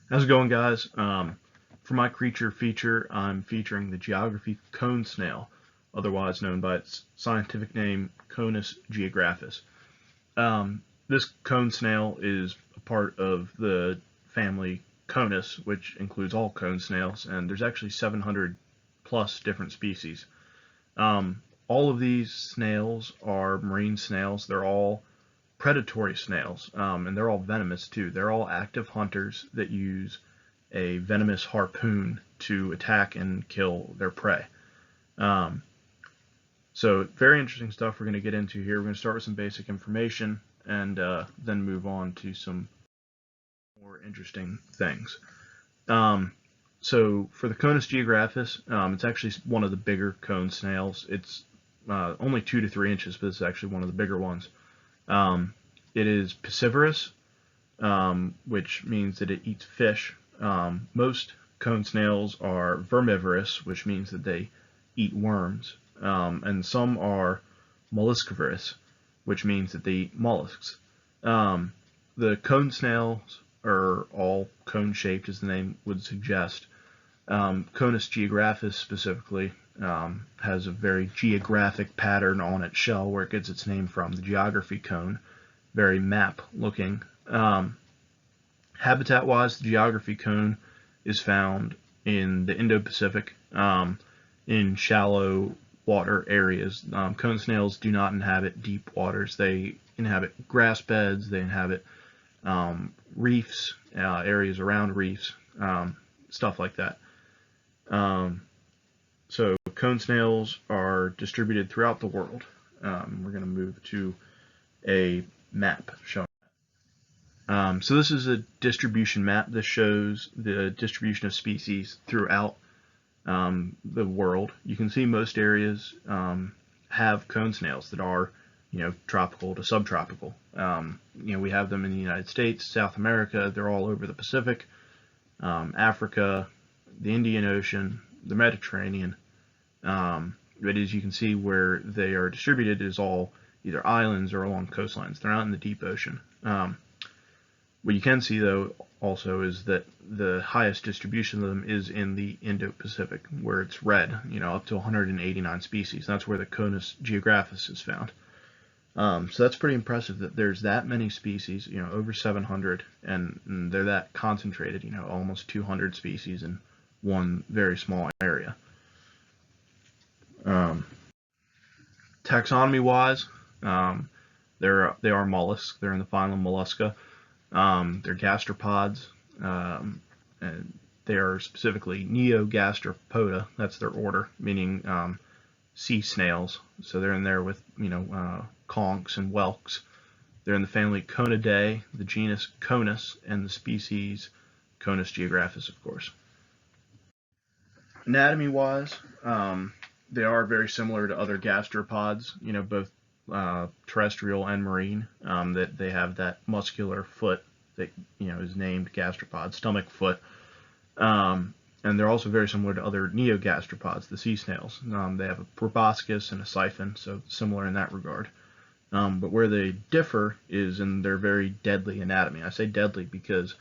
How's it going, guys? For my creature feature, I'm featuring the geography cone snail, otherwise known by its scientific name, Conus geographus. This cone snail is a part of the family Conus, which includes all cone snails, and there's actually 700 plus different species. All of these snails are marine snails. They're all predatory snails, and they're all venomous too. They're all active hunters that use a venomous harpoon to attack and kill their prey. Um, so very interesting stuff we're going to get into here. We're going to start with some basic information and then move on to some more interesting things. So for the Conus geographus, it's actually one of the bigger cone snails. It's only 2 to 3 inches, but it's actually one of the bigger ones. It is piscivorous, which means that it eats fish. Most cone snails are vermivorous, which means that they eat worms, and some are molluscivorous, which means that they eat mollusks. The cone snails are all cone-shaped, as the name would suggest. Conus geographus specifically has a very geographic pattern on its shell where it gets its name from, the geography cone, very map-looking. Habitat-wise, the geography cone is found in the Indo-Pacific, in shallow water areas. Cone snails do not inhabit deep waters. They inhabit grass beds, they inhabit reefs, areas around reefs, stuff like that. So cone snails are distributed throughout the world. We're going to move to a map showing that. So this is a distribution map. This shows the distribution of species throughout the world. You can see most areas have cone snails that are, tropical to subtropical. We have them in the United States, South America. They're all over the Pacific, Africa, the Indian Ocean, the Mediterranean. But as you can see, where they are distributed is all either islands or along coastlines. They're not in the deep ocean. What you can see, though, also is that the highest distribution of them is in the Indo-Pacific, where it's red, up to 189 species. That's where the Conus geographus is found. So that's pretty impressive that there's that many species, over 700, and they're that concentrated, almost 200 species in one very small area. Taxonomy-wise, they are mollusks. They're in the phylum Mollusca. They're gastropods, and they are specifically Neogastropoda. That's their order, meaning sea snails. So they're in there with conchs and whelks. They're in the family Conidae, the genus Conus, and the species Conus geographus, of course. Anatomy-wise, they are very similar to other gastropods, both terrestrial and marine, that they have that muscular foot that is named gastropod, stomach foot, and they're also very similar to other neogastropods, the sea snails. They have a proboscis and a siphon, so similar in that regard. But where they differ is in their very deadly anatomy. I say deadly because,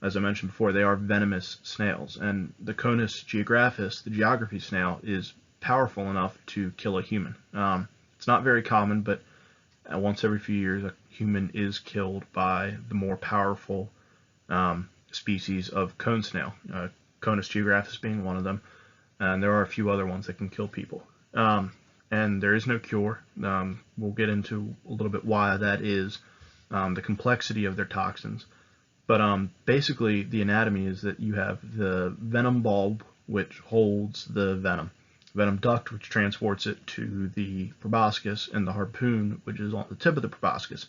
as I mentioned before, they are venomous snails, and the Conus geographus, the geography snail, is powerful enough to kill a human. It's not very common, but once every few years, a human is killed by the more powerful species of cone snail, Conus geographus being one of them, and there are a few other ones that can kill people. And there is no cure. We'll get into a little bit why that is, the complexity of their toxins. But basically, the anatomy is that you have the venom bulb, which holds the venom duct, which transports it to the proboscis, and the harpoon, which is on the tip of the proboscis.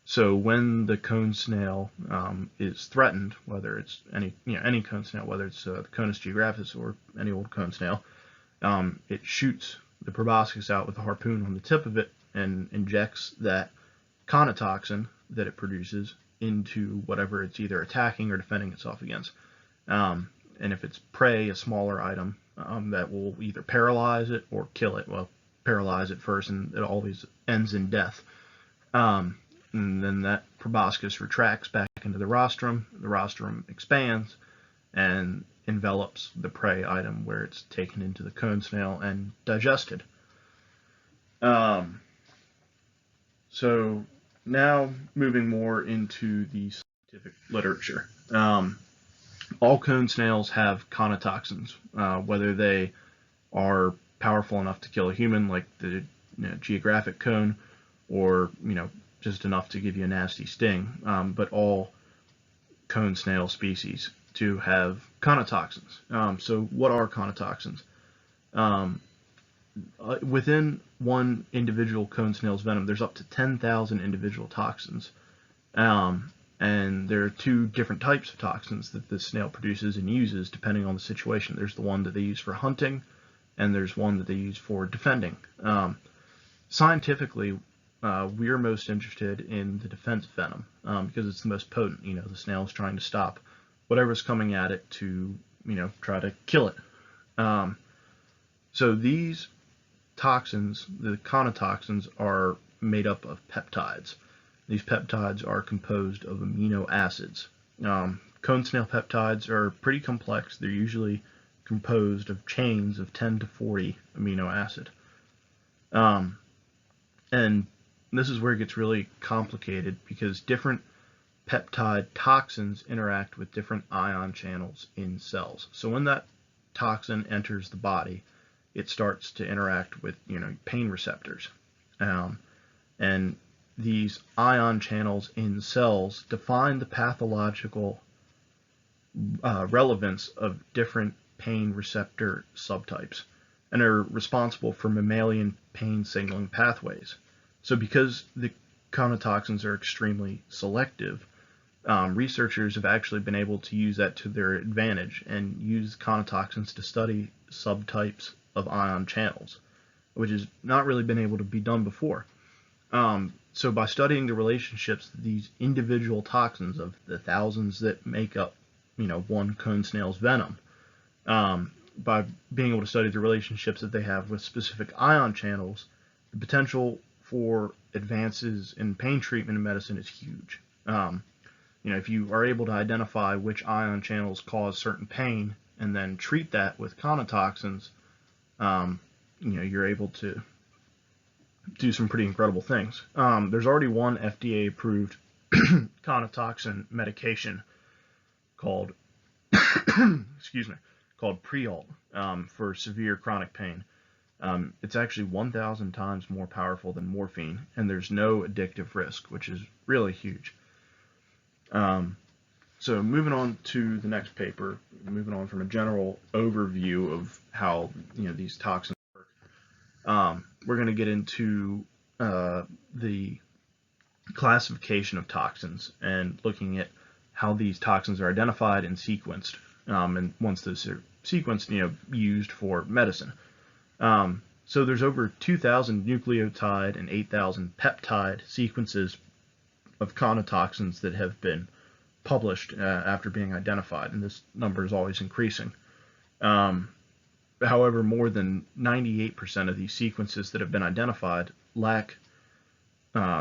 So when the cone snail is threatened, whether it's any cone snail, whether it's the Conus geographus or any old cone snail, it shoots the proboscis out with a harpoon on the tip of it and injects that conotoxin that it produces into whatever it's either attacking or defending itself against. And if it's prey, a smaller item, that will either paralyze it or kill it. Well, paralyze it first, and it always ends in death. And then that proboscis retracts back into the rostrum expands and envelops the prey item where it's taken into the cone snail and digested. So now moving more into the scientific literature. All cone snails have conotoxins, whether they are powerful enough to kill a human, like the geographic cone, or just enough to give you a nasty sting. But all cone snail species do have conotoxins. So what are conotoxins? Within one individual cone snail's venom, there's up to 10,000 individual toxins. And there are two different types of toxins that the snail produces and uses depending on the situation. There's the one that they use for hunting, and there's one that they use for defending. Scientifically, we're most interested in the defense venom because it's the most potent. The snail is trying to stop whatever's coming at it to, try to kill it. So these toxins, the conotoxins, are made up of peptides. These peptides are composed of amino acids. Cone snail peptides are pretty complex. They're usually composed of chains of 10 to 40 amino acid. And this is where it gets really complicated because different peptide toxins interact with different ion channels in cells. So when that toxin enters the body, it starts to interact with pain receptors. And these ion channels in cells define the pathological relevance of different pain receptor subtypes and are responsible for mammalian pain signaling pathways. So because the conotoxins are extremely selective, researchers have actually been able to use that to their advantage and use conotoxins to study subtypes of ion channels, which has not really been able to be done before. So by studying the relationships of these individual toxins of the thousands that make up, one cone snail's venom, by being able to study the relationships that they have with specific ion channels, the potential for advances in pain treatment and medicine is huge. If you are able to identify which ion channels cause certain pain and then treat that with conotoxins, you're able to do some pretty incredible things. There's already one FDA-approved conotoxin medication called called Prialt for severe chronic pain. It's actually 1,000 times more powerful than morphine, and there's no addictive risk, which is really huge. So moving on to the next paper, moving on from a general overview of how these toxins work, we're going to get into the classification of toxins and looking at how these toxins are identified and sequenced, and once those are sequenced, used for medicine. So there's over 2,000 nucleotide and 8,000 peptide sequences of conotoxins that have been published after being identified, and this number is always increasing. However, more than 98% of these sequences that have been identified lack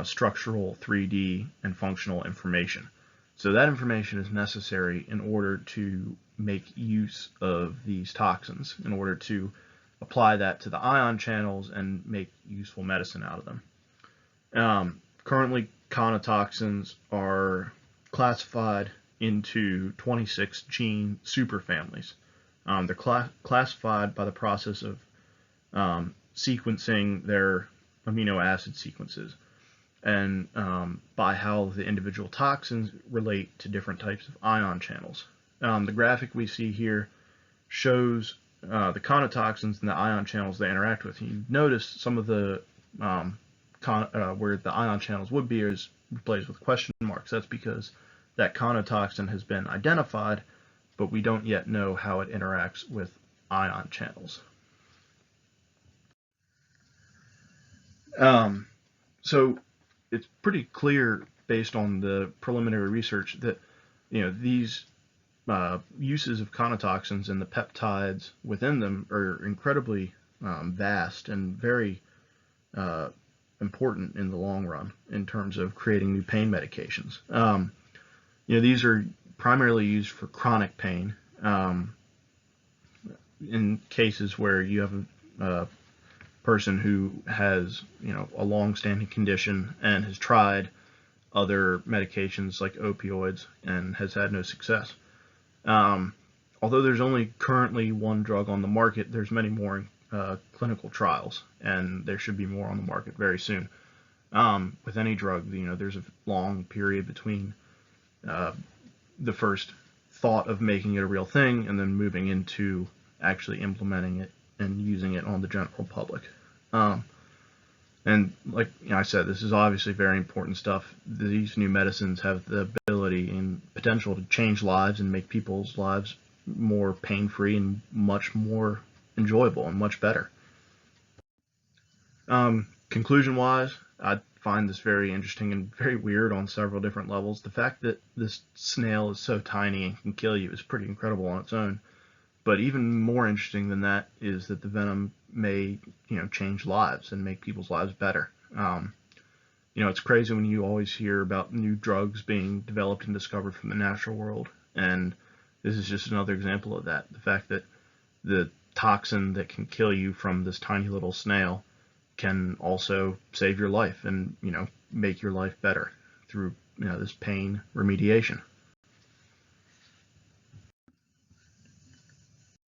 structural, 3D, and functional information. So that information is necessary in order to make use of these toxins, in order to apply that to the ion channels and make useful medicine out of them. Currently, conotoxins are classified into 26 gene superfamilies. They're classified by the process of sequencing their amino acid sequences and by how the individual toxins relate to different types of ion channels. The graphic we see here shows the conotoxins and the ion channels they interact with. You notice some of the where the ion channels would be is replaced with question marks. That's because that conotoxin has been identified, but we don't yet know how it interacts with ion channels. So it's pretty clear based on the preliminary research that these uses of conotoxins and the peptides within them are incredibly vast and very important in the long run in terms of creating new pain medications. These are primarily used for chronic pain. In cases where you have a person who has, a long-standing condition and has tried other medications like opioids and has had no success. Um, Although there's only currently one drug on the market, there's many more clinical trials, and there should be more on the market very soon. With any drug, there's a long period between uh, the first thought of making it a real thing and then moving into actually implementing it and using it on the general public. Um, and like I said, this is obviously very important stuff. These new medicines have the ability and potential to change lives and make people's lives more pain-free and much more enjoyable and much better. Conclusion-wise, I find this very interesting and very weird on several different levels. The fact that this snail is so tiny and can kill you is pretty incredible on its own. But even more interesting than that is that the venom may, change lives and make people's lives better. It's crazy when you always hear about new drugs being developed and discovered from the natural world, and this is just another example of that. The fact that the toxin that can kill you from this tiny little snail can also save your life and, make your life better through, this pain remediation.